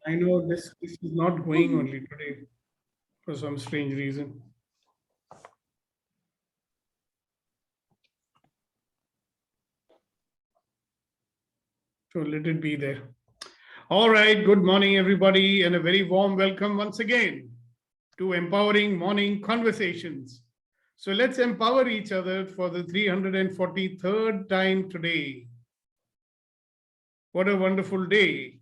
I know this is not going only today for some strange reason. So let it be there. All right. Good morning, everybody, and a very warm welcome once again to Empowering Morning Conversations. So let's empower each other for the 343rd time today. What a wonderful day.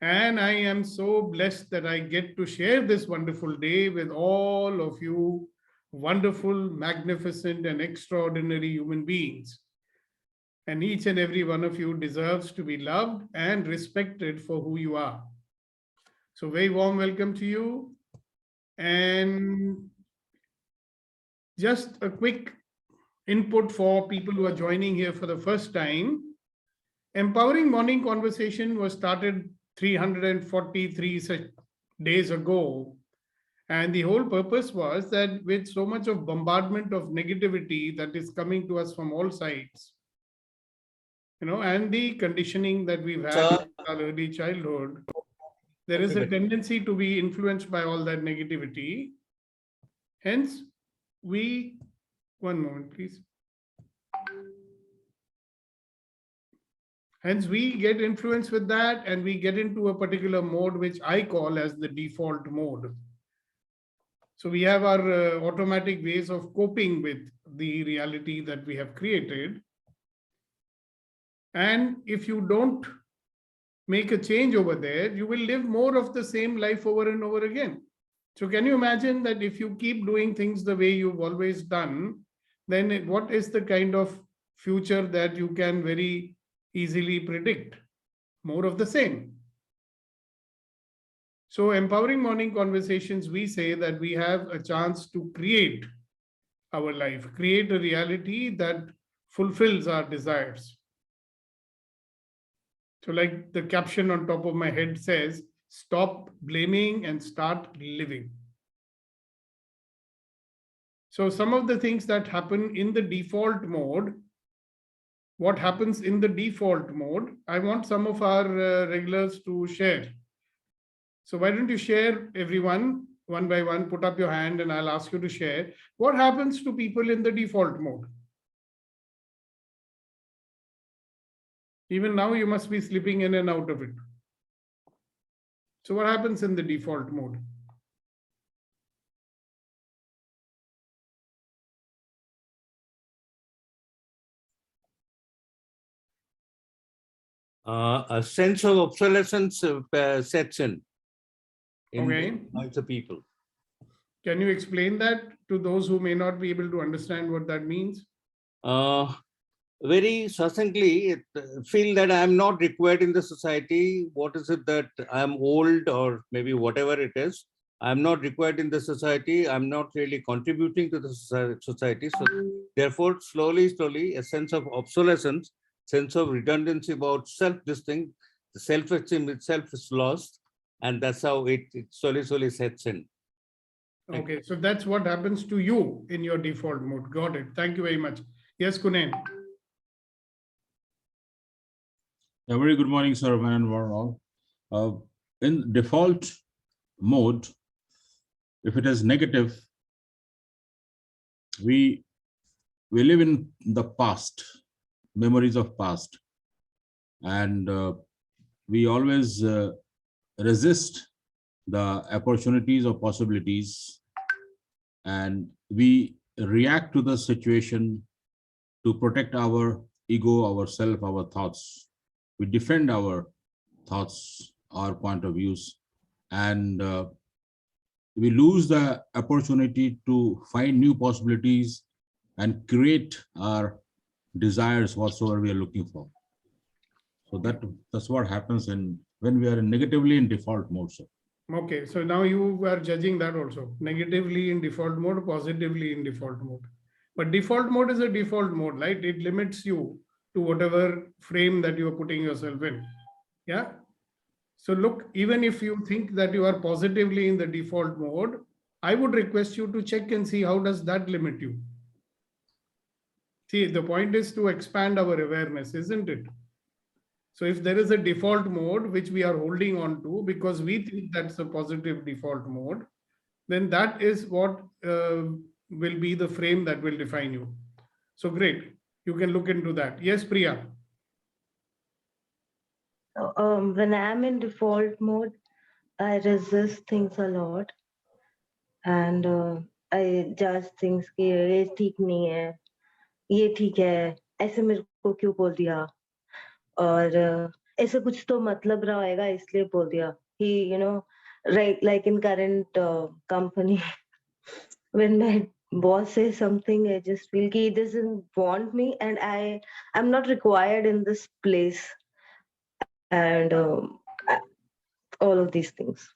And I am so blessed that I get to share this wonderful day with all of you wonderful, magnificent, and extraordinary human beings. And each and every one of you deserves to be loved and respected for who you are. So, very warm welcome to you. And just a quick input for people who are joining here for the first time. Empowering Morning Conversation was started 343 days ago. And the whole purpose was that with so much of bombardment of negativity that is coming to us from all sides, and the conditioning that we've had in our early childhood, there is a tendency to be influenced by all that negativity. Hence, one moment, please. Hence, we get influenced with that and we get into a particular mode, which I call as the default mode. So we have our automatic ways of coping with the reality that we have created. And if you don't make a change over there, you will live more of the same life over and over again. So can you imagine that if you keep doing things the way you've always done, then what is the kind of future that you can very easily predict? More of the same. So Empowering Morning Conversations, we say that we have a chance to create our life, create a reality that fulfills our desires. So like the caption on top of my head says, stop blaming and start living. So some of the things that happen in the default mode, what happens in the default mode, I want some of our regulars to share. So why don't you share, everyone, one by one, put up your hand and I'll ask you to share. What happens to people in the default mode? Even now, you must be slipping in and out of it. So what happens in the default mode? A sense of obsolescence sets in Okay. the people. Can you explain that to those who may not be able to understand what that means? Very succinctly, feel that I am not required in the society. What is it that I am old or maybe whatever it is? I am not required in the society. I'm not really contributing to the society. So therefore, slowly, a sense of obsolescence, sense of redundancy about this thing, the self-esteem itself is lost. And that's how it slowly sets in. Okay, so that's what happens to you in your default mode. Got it. Thank you very much. Yes, Kunen. A very good morning, sir, and all. In default mode, if it is negative, we live in the past, memories of past, and we always resist the opportunities or possibilities, and we react to the situation to protect our ego, ourself, our thoughts. We defend our thoughts, our point of views, and we lose the opportunity to find new possibilities and create our desires, whatsoever we are looking for. So that's what happens when we are negatively in default mode, sir. Okay, so now you are judging that also. Negatively in default mode, positively in default mode. But default mode is a default mode, right? It limits you to whatever frame that you are putting yourself in. Yeah. So look, even if you think that you are positively in the default mode, I would request you to check and see how does that limit you. See, the point is to expand our awareness, isn't it? So if there is a default mode which we are holding on to because we think that's a positive default mode, then that is what will be the frame that will define you. So great. You can look into that. Yes, Priya. When I'm in default mode, I resist things a lot, and I judge things कि ये ठीक नहीं है, ये ठीक है, ऐसे मेरे को क्यों बोल दिया, और ऐसे कुछ तो मतलब रहा होगा इसलिए बोल दिया. He, right, like in current company, when my boss says something, I just feel he doesn't want me, and I'm not required in this place, and all of these things.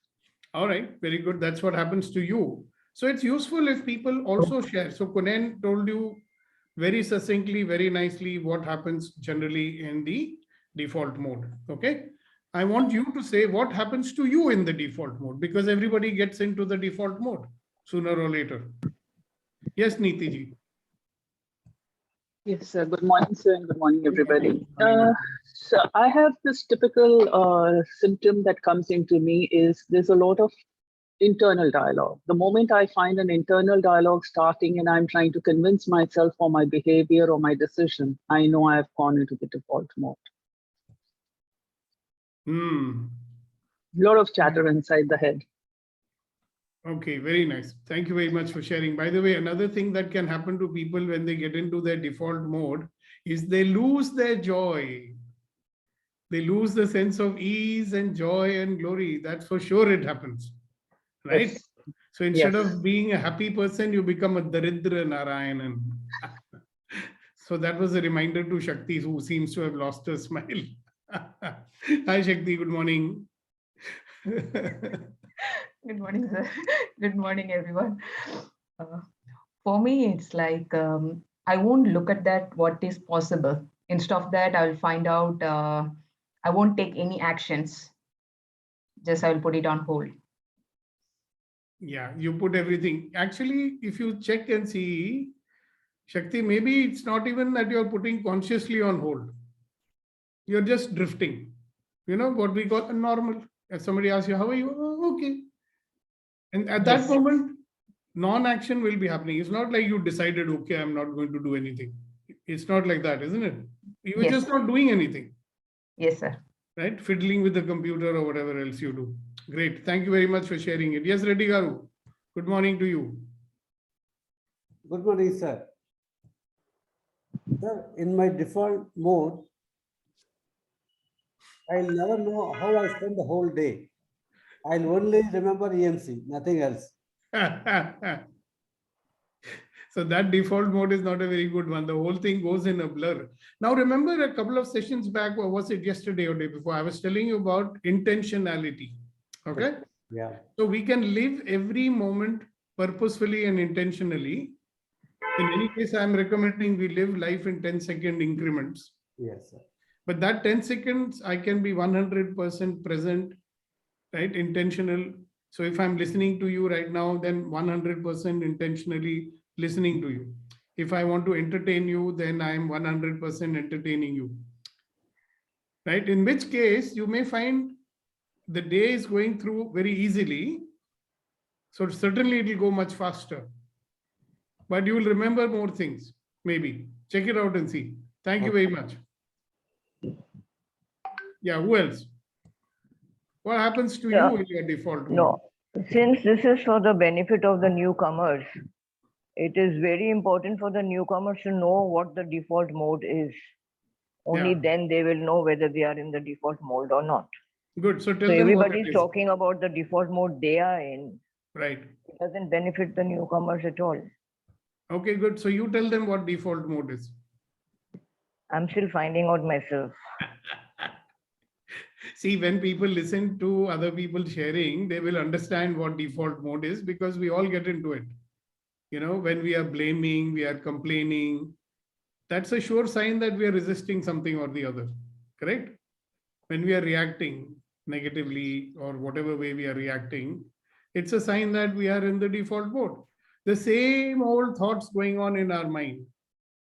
All right, very good. That's what happens to you. So it's useful if people also share. So Kunen told you very succinctly, very nicely what happens generally in the default mode. Okay. I want you to say what happens to you in the default mode, because everybody gets into the default mode sooner or later. Yes, Neeti ji. Yes, sir. Good morning, sir, and good morning, everybody. morning. So I have this typical symptom that comes into me is there's a lot of internal dialogue. The moment I find an internal dialogue starting and I'm trying to convince myself for my behavior or my decision, I know I have gone into the default mode. Hmm. A lot of chatter inside the head. Okay, very nice. Thank you very much for sharing. By the way, another thing that can happen to people when they get into their default mode is they lose their joy. They lose the sense of ease and joy and glory. That's for sure it happens. Right? Yes. So instead Yes. of being a happy person, you become a Daridra Narayanan. So that was a reminder to Shakti, who seems to have lost her smile. Hi, Shakti. Good morning. Good morning, sir. Good morning, everyone. For me, it's like I won't look at that what is possible. Instead of that, I will find out. I won't take any actions. Just I will put it on hold. Yeah, you put everything. Actually, if you check and see, Shakti, maybe it's not even that you're putting consciously on hold. You're just drifting. You know what we call a normal. If somebody asks you, how are you? Oh, okay. And at that Yes. moment, non-action will be happening. It's not like you decided, okay, I'm not going to do anything. It's not like that, isn't it? You were Yes. just not doing anything, Yes, sir. right? Fiddling with the computer or whatever else you do. Great. Thank you very much for sharing it. Yes, Reddy Garu. Good morning to you. Good morning, sir. Sir, in my default mode, I'll never know how I spend the whole day. I'll only remember EMC, nothing else. So that default mode is not a very good one. The whole thing goes in a blur. Now, remember a couple of sessions back, or was it yesterday or day before? I was telling you about intentionality. Okay. Yeah. So we can live every moment purposefully and intentionally. In any case, I'm recommending we live life in 10-second increments. Yes, sir. But that 10 seconds, I can be 100% present, right? Intentional. So if I'm listening to you right now, then 100% intentionally listening to you. If I want to entertain you, then I'm 100% entertaining you. Right? In which case, you may find the day is going through very easily. So certainly it will go much faster. But you will remember more things, maybe. Check it out and see. Thank you very much. Yeah, who else? What happens to you in your default mode? No, since this is for the benefit of the newcomers, it is very important for the newcomers to know what the default mode is. Only Yeah. then they will know whether they are in the default mode or not. Good. So tell So them what everybody it is is. talking about the default mode they are in. Right. It doesn't benefit the newcomers at all. Okay, good. So you tell them what default mode is. I'm still finding out myself. See, when people listen to other people sharing, they will understand what default mode is, because we all get into it. You know, when we are blaming, we are complaining, that's a sure sign that we are resisting something or the other. Correct? When we are reacting negatively or whatever way we are reacting, it's a sign that we are in the default mode. The same old thoughts going on in our mind.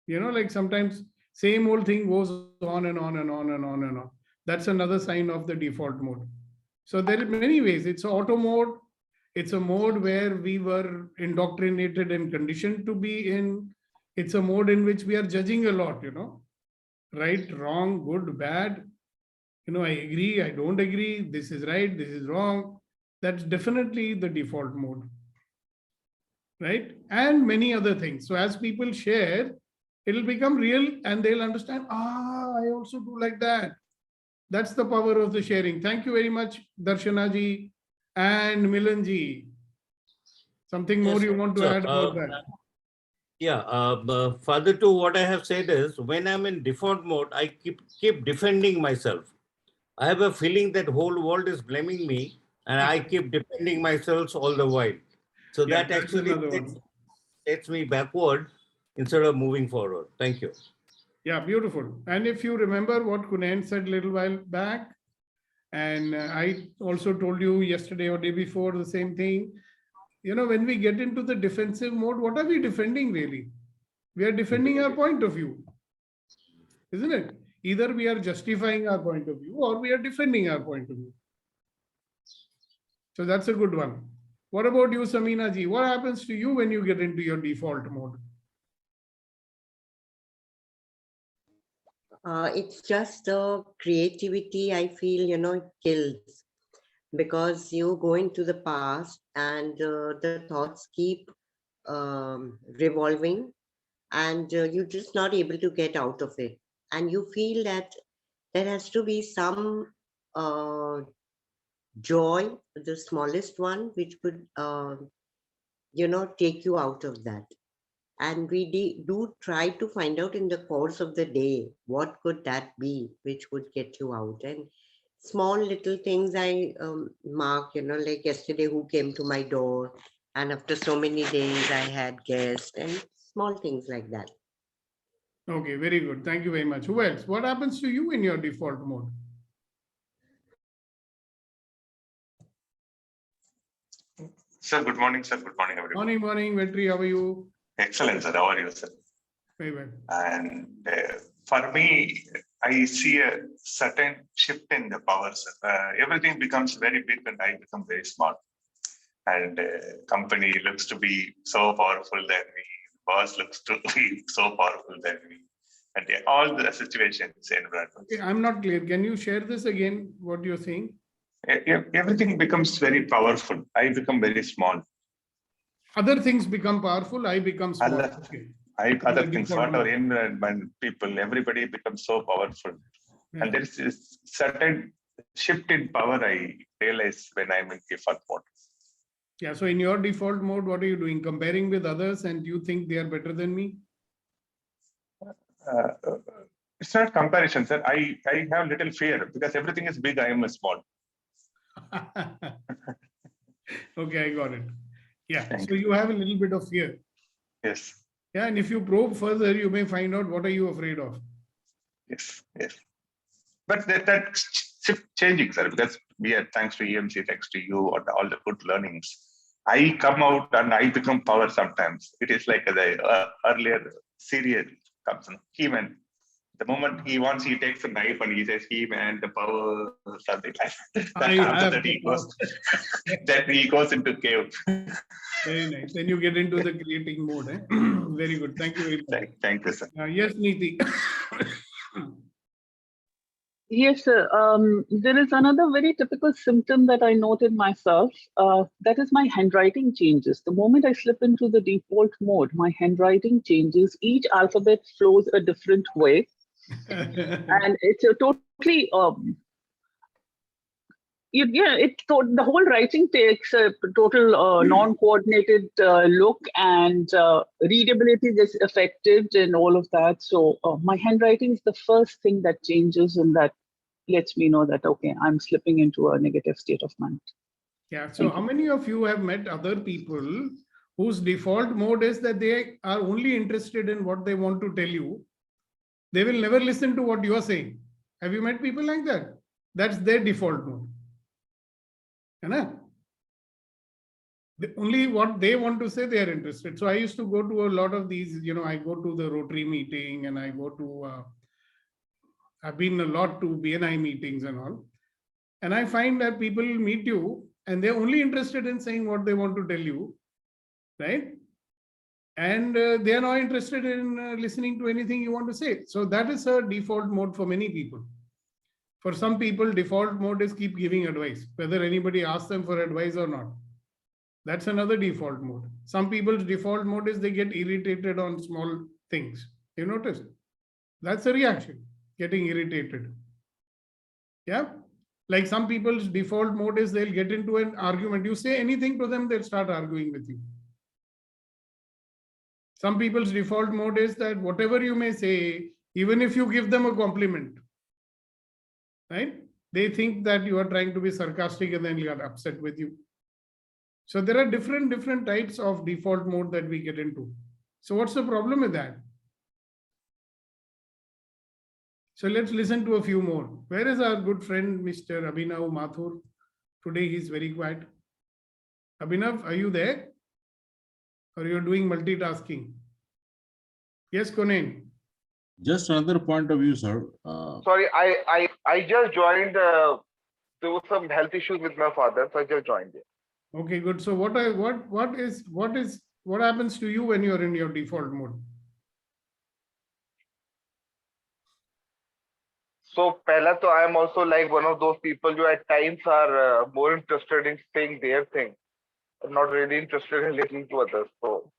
You know, like sometimes same old thing goes on and on and on and on and on. That's another sign of the default mode. So there are many ways. It's auto mode. It's a mode where we were indoctrinated and conditioned to be in. It's a mode in which we are judging a lot, right, wrong, good, bad. I agree, I don't agree, this is right, this is wrong. That's definitely the default mode, right? And many other things. So as people share, it'll become real and they'll understand, I also do like that. That's the power of the sharing. Thank you very much, Darshana ji and Milan ji. Something more Yes, you want to sir. add about that? Yeah, further to what I have said is, when I'm in default mode, I keep defending myself. I have a feeling that whole world is blaming me, and I keep defending myself all the while. So Yeah, that that's actually another one. takes me backward instead of moving forward. Thank you. Yeah, beautiful. And if you remember what Kunain said a little while back, and I also told you yesterday or day before the same thing, when we get into the defensive mode, what are we defending really? We are defending our point of view, isn't it? Either we are justifying our point of view or we are defending our point of view. So that's a good one. What about you, Samina ji? What happens to you when you get into your default mode? It's just the creativity, I feel, it kills, because you go into the past and the thoughts keep revolving, and you're just not able to get out of it. And you feel that there has to be some joy, the smallest one, which could, take you out of that. And we do try to find out in the course of the day, what could that be which would get you out. And small little things I mark, like yesterday, who came to my door, and after so many days I had guests, and small things like that. Okay, very good. Thank you very much. Who else? What happens to you in your default mode? Sir, good morning, sir. Good morning, everyone. Morning, Vetri. How are you? Excellent, sir. How are you, sir? Very well. And for me, I see a certain shift in the power, sir. Everything becomes very big and I become very small. And company looks to be so powerful than me. Boss looks to be so powerful than me. And all the situations, environments. Okay, I'm not clear. Can you share this again, what you're saying? Everything becomes very powerful. I become very small. Other things become powerful, I become small. Other things, whatever environment, people, everybody becomes so powerful. Yeah. And there is this certain shift in power I realize when I'm in default mode. Yeah, so in your default mode, what are you doing? Comparing with others and you think they are better than me? It's not comparison, sir. I have little fear because everything is big, I am small. Okay, I got it. Yeah, so you have a little bit of fear. Yes. Yeah, and if you probe further, you may find out what are you afraid of. Yes. But that shift changing, sir, because we are, thanks to EMC, thanks to you, or all the good learnings, I come out and I become power sometimes. It is like the earlier serial comes in. He-Man. The moment he wants, he takes a knife and he says, He-Man, the power, something like that. Then he goes into cave. Very nice. Then you get into the creating mode. Eh? Very good. Thank you very much. Thank you, sir. Yes, Neeti. Yes, sir. There is another very typical symptom that I noted myself. That is my handwriting changes. The moment I slip into the default mode, my handwriting changes. Each alphabet flows a different way. And it's a totally the whole writing takes a total non-coordinated look, and readability is affected and all of that. So my handwriting is the first thing that changes, and that lets me know that, okay, I'm slipping into a negative state of mind. Yeah. So how many of you have met other people whose default mode is that they are only interested in what they want to tell you? They will never listen to what you are saying. Have you met people like that? That's their default mode. Only what they want to say, they are interested. So I used to go to a lot of these, I go to the Rotary meeting and I go to I've been a lot to BNI meetings and all. And I find that people meet you and they're only interested in saying what they want to tell you, right? And they are not interested in listening to anything you want to say. So that is a default mode for many people. For some people, default mode is keep giving advice, whether anybody asks them for advice or not. That's another default mode. Some people's default mode is they get irritated on small things. You notice? That's a reaction, getting irritated. Yeah. Like some people's default mode is they'll get into an argument. You say anything to them, they'll start arguing with you. Some people's default mode is that whatever you may say, even if you give them a compliment, right? They think that you are trying to be sarcastic and then you are upset with you. So there are different types of default mode that we get into. So what's the problem with that? So let's listen to a few more. Where is our good friend, Mr. Abhinav Mathur? Today he's very quiet. Abhinav, are you there? Or you're doing multitasking? Yes, Konen. Just another point of view, sir. Sorry, I just joined. There was some health issues with my father, so I just joined it. Okay, good. So what happens to you when you're in your default mode? So, Pehla, to I am also like one of those people who at times are more interested in saying their thing, and not really interested in listening to others. So,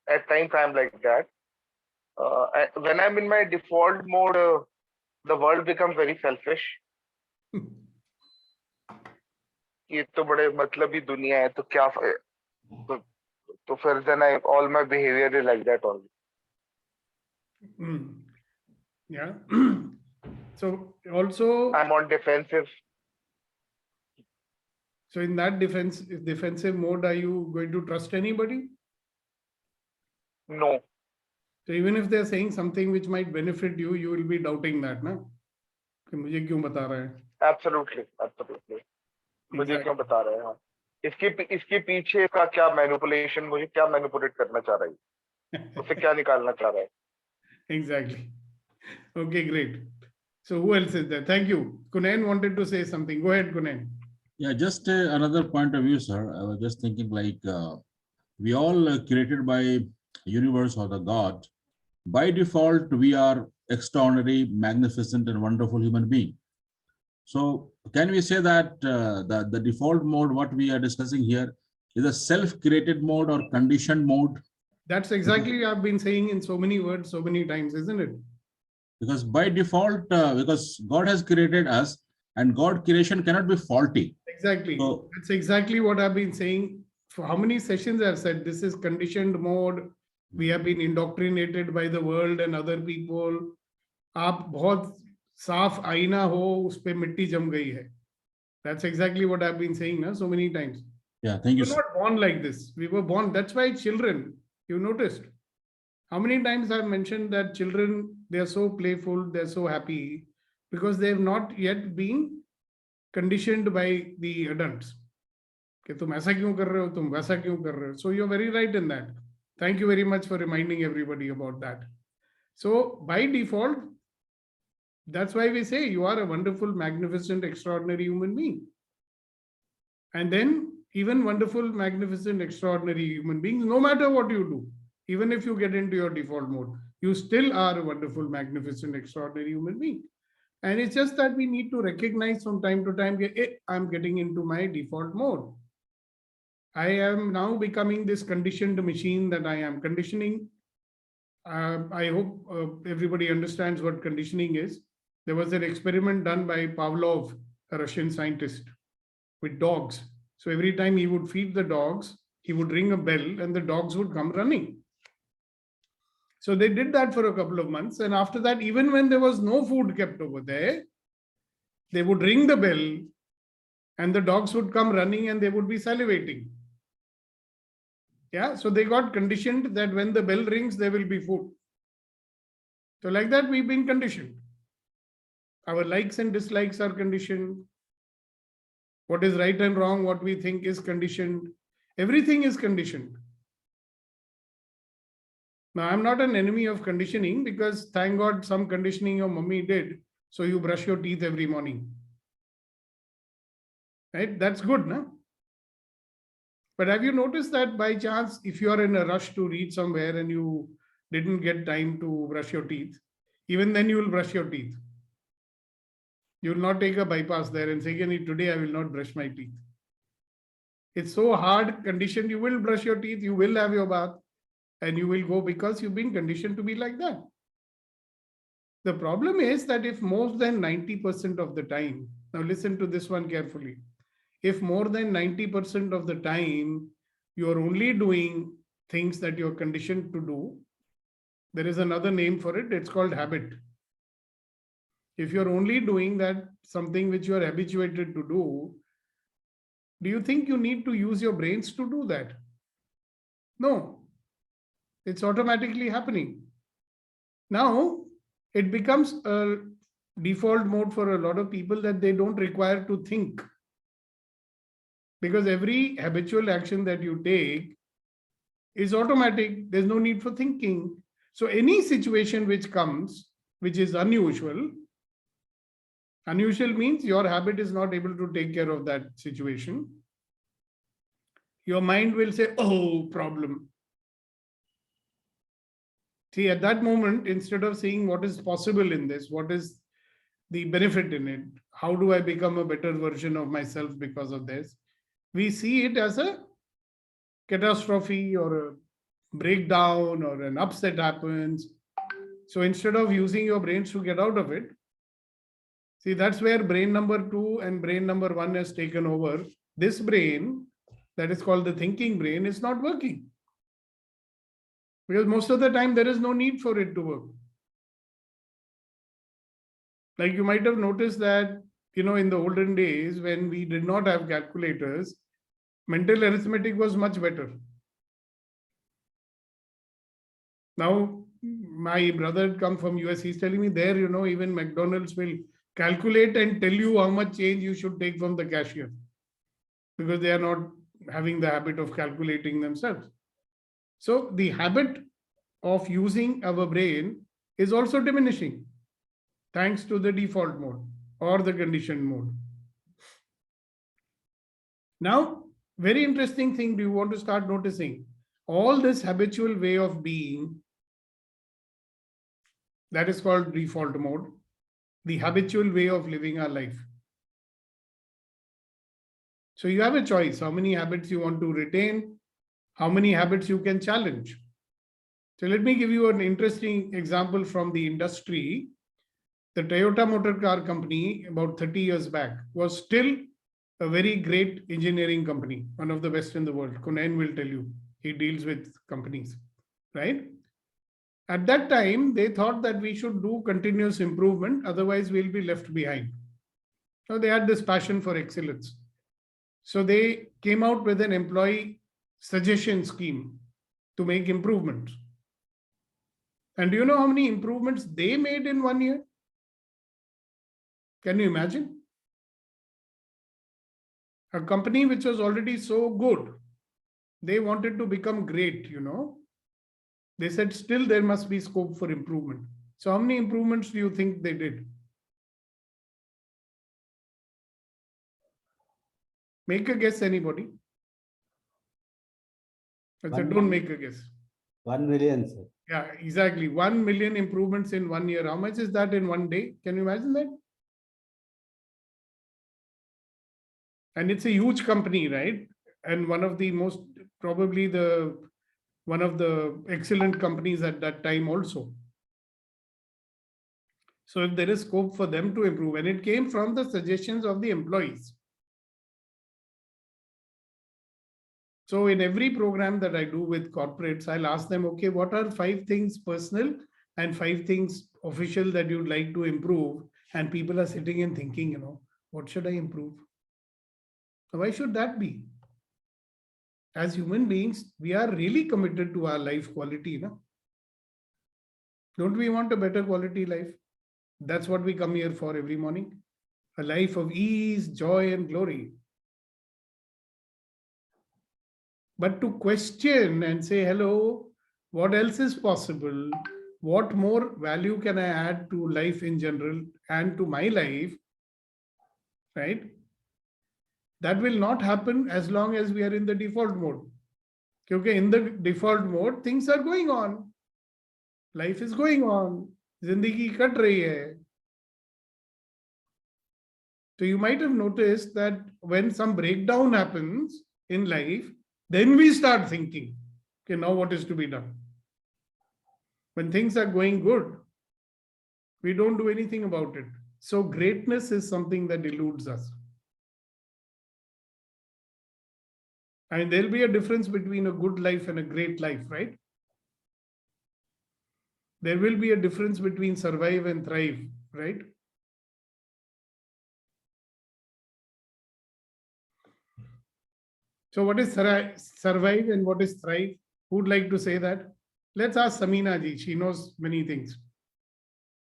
at times I am like that. When I'm in my default mode, the world becomes very selfish. ये तो बड़े मतलबी दुनिया है तो क्या तो फिर then all my behavior is like that only. Yeah. So also I'm on defensive. So in that defensive mode, are you going to trust anybody? No. So even if they're saying something which might benefit you, you will be doubting that, na? कि मुझे क्यों बता रहा है? Absolutely. मुझे क्यों बता रहा है? हाँ. इसके पीछे का क्या मैनिपुलेशन, मुझे क्या मैनिपुलेट करना चाह रहा है? उसे क्या निकालना चाह रहा है? Exactly. Okay, great. So who else is there? Thank you. Kunain wanted to say something. Go ahead, Kunain. Yeah, just another point of view, sir. I was just thinking like we all created by universe or the God. By default, we are extraordinary, magnificent, and wonderful human being. So can we say that the default mode, what we are discussing here, is a self-created mode or conditioned mode? That's exactly I've been saying in so many words, so many times, isn't it? Because by default, because God has created us, and God creation cannot be faulty. Exactly. So, that's exactly what I've been saying. For how many sessions I've said this is conditioned mode. We have been indoctrinated by the world and other people. आप बहुत साफ आईना हो उस पे मिट्टी जम गई है. That's exactly what I've been saying so many times. Yeah, thank you. We were not born like this. We were born. That's why children, you noticed. How many times I've mentioned that children, they're so playful, they're so happy because they have not yet been conditioned by the adults. कि तुम ऐसा क्यों कर रहे हो, तुम वैसा क्यों कर रहे हो. So you're very right in that. Thank you very much for reminding everybody about that. So by default, that's why we say you are a wonderful, magnificent, extraordinary human being. And then even wonderful, magnificent, extraordinary human beings, no matter what you do, even if you get into your default mode, you still are a wonderful, magnificent, extraordinary human being. And it's just that we need to recognize from time to time, I'm getting into my default mode. I am now becoming this conditioned machine that I am conditioning. I hope everybody understands what conditioning is. There was an experiment done by Pavlov, a Russian scientist, with dogs. So every time he would feed the dogs, he would ring a bell and the dogs would come running. So they did that for a couple of months. And after that, even when there was no food kept over there, they would ring the bell and the dogs would come running and they would be salivating. Yeah, so they got conditioned that when the bell rings, there will be food. So like that, we've been conditioned. Our likes and dislikes are conditioned. What is right and wrong, what we think is conditioned. Everything is conditioned. Now, I'm not an enemy of conditioning because thank God some conditioning your mummy did So you brush your teeth every morning. Right? That's good, no? But have you noticed that by chance, if you are in a rush to reach somewhere and you didn't get time to brush your teeth, even then you will brush your teeth. You will not take a bypass there and say, today I will not brush my teeth. It's so hard conditioned. You will brush your teeth, you will have your bath, and you will go because you've been conditioned to be like that. The problem is that if more than 90% of the time, now listen to this one carefully. If more than 90% of the time you are only doing things that you're conditioned to do, there is another name for it, it's called habit. If you're only doing that something which you are habituated to do you think you need to use your brains to do that? No, it's automatically happening. Now, it becomes a default mode for a lot of people that they don't require to think. Because every habitual action that you take is automatic. There's no need for thinking. So any situation which comes, which is unusual means your habit is not able to take care of that situation. Your mind will say, oh, problem. See, at that moment, instead of seeing what is possible in this, what is the benefit in it, how do I become a better version of myself because of this, we see it as a catastrophe or a breakdown or an upset happens. So instead of using your brains to get out of it, see, that's where brain number 2 and brain number 1 has taken over. This brain, that is called the thinking brain, is not working. Because most of the time there is no need for it to work. Like you might have noticed that, in the olden days when we did not have calculators, mental arithmetic was much better. Now, my brother had come from US, he's telling me there, even McDonald's will calculate and tell you how much change you should take from the cashier. Because they are not having the habit of calculating themselves. So the habit of using our brain is also diminishing thanks to the default mode or the conditioned mode. Now, very interesting thing, do you want to start noticing? All this habitual way of being, that is called default mode, the habitual way of living our life. So you have a choice, how many habits you want to retain, how many habits you can challenge. So let me give you an interesting example from the industry. The Toyota Motor Car Company, about 30 years back, was still a very great engineering company, one of the best in the world. Kunain will tell you, he deals with companies, right? At that time, they thought that we should do continuous improvement, otherwise we'll be left behind. So they had this passion for excellence. So they came out with an employee suggestion scheme to make improvements. And do you know how many improvements they made in 1 year? Can you imagine? A company which was already so good, they wanted to become great, They said still there must be scope for improvement. So how many improvements do you think they did? Make a guess, anybody? I said, don't make a guess. 1 million, sir. Yeah, exactly. 1 million improvements in 1 year. How much is that in 1 day? Can you imagine that? And it's a huge company, right? And one of the most, probably one of the excellent companies at that time also. So if there is scope for them to improve, and it came from the suggestions of the employees. So in every program that I do with corporates, I'll ask them, okay, what are 5 things personal and 5 things official that you'd like to improve? And people are sitting and thinking, what should I improve? Why should that be? As human beings, we are really committed to our life quality. Don't we want a better quality life? That's what we come here for every morning. A life of ease, joy, and glory. But to question and say, hello, what else is possible? what more value can I add to life in general and to my life, right? That will not happen as long as we are in the default mode. Because in the default mode, things are going on. Life is going on. Zindagi kat rahi hai. So you might have noticed that when some breakdown happens in life, then we start thinking, okay, now what is to be done? When things are going good, we don't do anything about it. So greatness is something that eludes us. I mean, there'll be a difference between a good life and a great life, right? There will be a difference between survive and thrive, right? So what is survive and what is thrive? Who would like to say that? Let's ask Samina ji. She knows many things.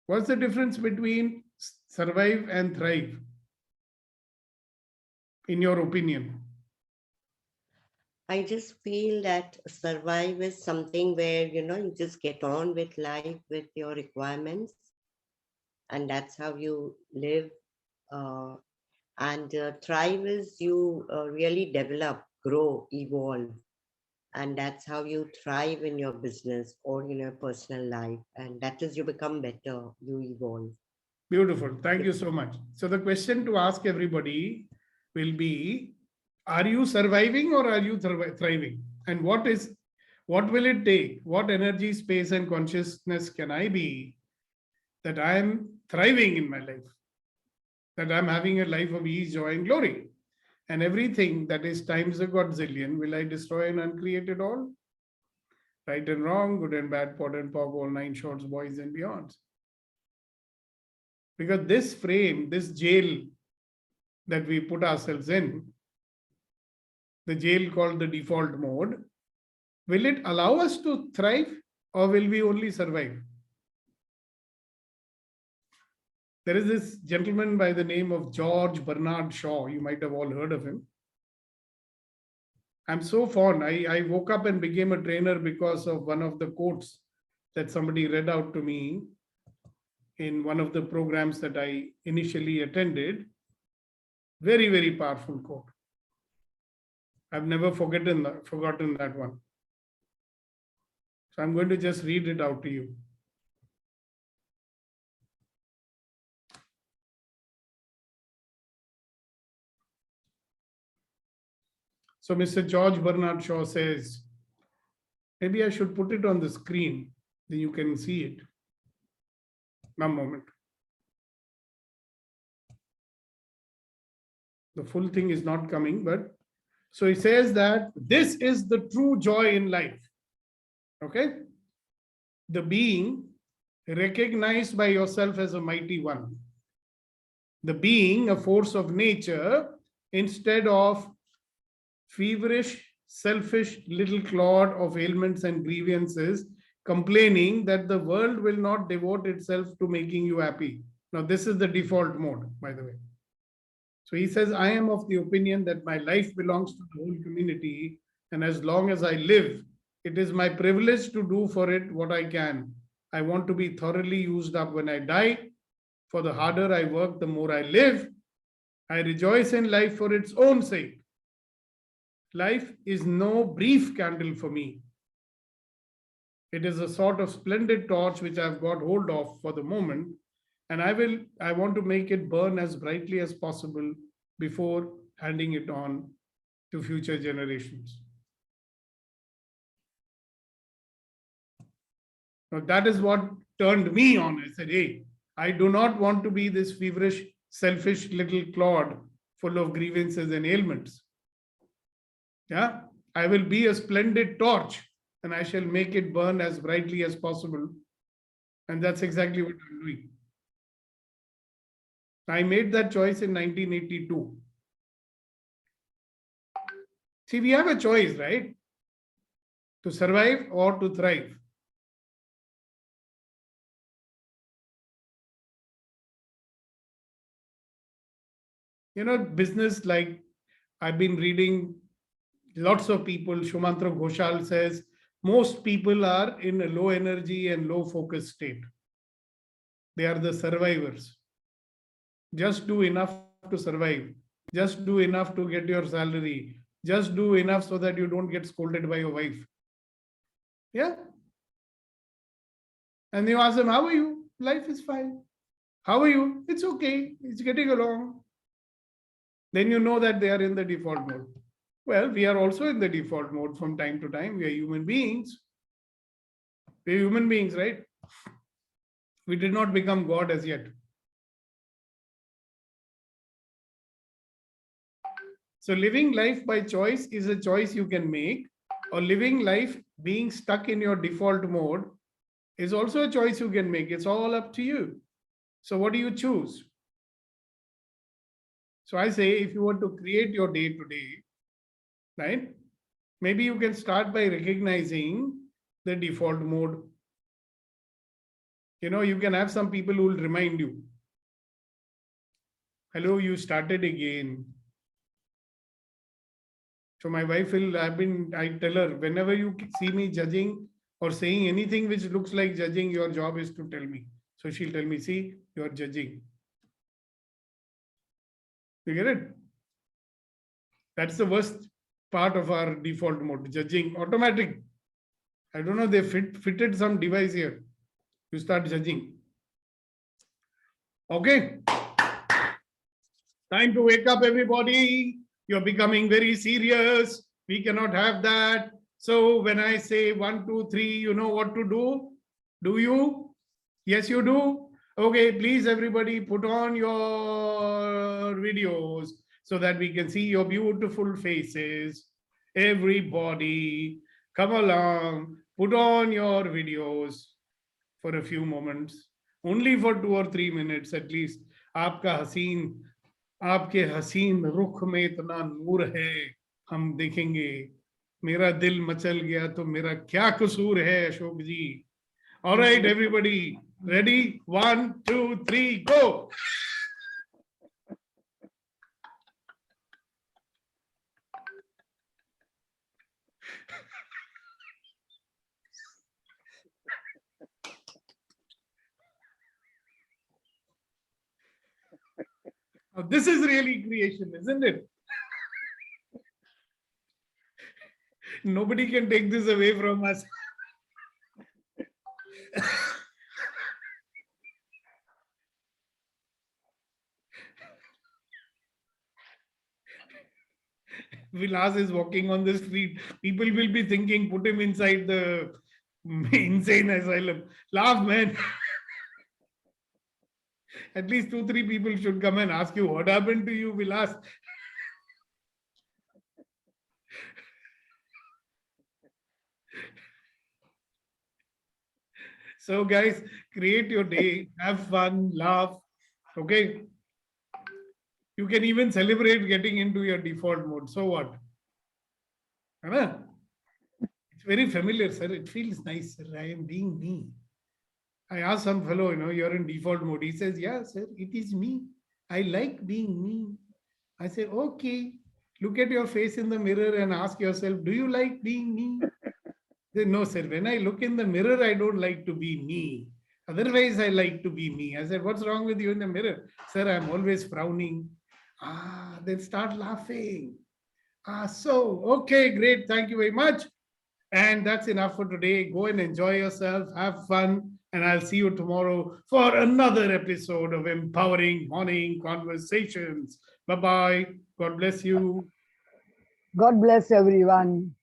What's the difference between survive and thrive, in your opinion? I just feel that survive is something where, you just get on with life, with your requirements, and that's how you live. And thrive is you really develop, grow, evolve. And that's how you thrive in your business or in your personal life. And that is you become better, you evolve. Beautiful. Thank you so much. So the question to ask everybody will be, are you surviving or are you thriving? And what will it take? What energy, space, and consciousness can I be that I am thriving in my life? That I'm having a life of ease, joy, and glory. And everything that is times a godzillion, will I destroy and uncreate it all? Right and wrong, good and bad, pot and pog, all 9 shorts, boys and beyonds. Because this frame, this jail that we put ourselves in, the jail called the default mode, will it allow us to thrive or will we only survive? There is this gentleman by the name of George Bernard Shaw. You might have all heard of him. I'm so fond. I woke up and became a trainer because of one of the quotes that somebody read out to me in one of the programs that I initially attended. Very, very powerful quote. I've never forgotten that one. So I'm going to just read it out to you. So Mr. George Bernard Shaw says, maybe I should put it on the screen, then you can see it. One moment. The full thing is not coming, but so he says that this is the true joy in life. Okay? The being recognized by yourself as a mighty one. The being a force of nature instead of feverish, selfish little clod of ailments and grievances, complaining that the world will not devote itself to making you happy. Now, this is the default mode, by the way. So he says, I am of the opinion that my life belongs to the whole community, and as long as I live, it is my privilege to do for it what I can. I want to be thoroughly used up when I die. For the harder I work, the more I live. I rejoice in life for its own sake. Life is no brief candle for me. It is a sort of splendid torch which I've got hold of for the moment, and I want to make it burn as brightly as possible before handing it on to future generations. Now that is what turned me on. I said, hey, I do not want to be this feverish, selfish little clod full of grievances and ailments. Yeah, I will be a splendid torch and I shall make it burn as brightly as possible. And that's exactly what I'm doing. I made that choice in 1982. See, we have a choice, right? To survive or to thrive. You know, business, like I've been reading lots of people, Shumantra Ghoshal says, Most people are in a low energy and low focus state. They are the survivors. Just do enough to survive. Just do enough to get your salary. Just do enough so that you don't get scolded by your wife. Yeah. And you ask them, how are you? Life is fine. How are you? It's okay. It's getting along. Then you know that they are in the default mode. Well, we are also in the default mode from time to time. We are human beings. We are human beings, right? We did not become God as yet. So living life by choice is a choice you can make, or living life being stuck in your default mode is also a choice you can make. It's all up to you. So what do you choose? So I say, if you want to create your day today, right? Maybe you can start by recognizing the default mode. You know, you can have some people who will remind you, hello, you started again. So my wife will, I tell her, whenever you see me judging or saying anything which looks like judging, your job is to tell me. So she'll tell me, see, you're judging. You get it? That's the worst part of our default mode, judging, automatic. I don't know, they fitted some device here. You start judging. Okay. Time to wake up, everybody. You're becoming very serious. We cannot have that. So when I say 1, 2, 3, you know what to do? Do you? Yes, you do. Okay, please, everybody, put on your videos so that we can see your beautiful faces. Everybody, come along, put on your videos for a few moments, only for 2 or 3 minutes at least. आपके हसीन रुख में इतना नूर है, हम देखेंगे. मेरा दिल मचल गया तो मेरा क्या कसूर है, अशोक जी. All right, everybody, ready? 1, 2, 3, go. Now, this is really creation, isn't it? Nobody can take this away from us. Vilas is walking on the street. People will be thinking, put him inside the insane asylum. Laugh, man. At least 2, 3 people should come and ask you, what happened to you, Vilas? So guys, create your day, have fun, laugh, okay? You can even celebrate getting into your default mode. So what? It's very familiar, sir. It feels nice, sir. I am being me. I asked some fellow, you're in default mode. He says, yeah, sir, it is me. I like being me. I say, okay, look at your face in the mirror and ask yourself, do you like being me? They say, no, sir, when I look in the mirror, I don't like to be me. Otherwise, I like to be me. I said, what's wrong with you in the mirror? Sir, I'm always frowning. Then start laughing. So, okay, great. Thank you very much. And that's enough for today. Go and enjoy yourself. Have fun. And I'll see you tomorrow for another episode of Empowering Morning Conversations. Bye-bye. God bless you. God bless everyone.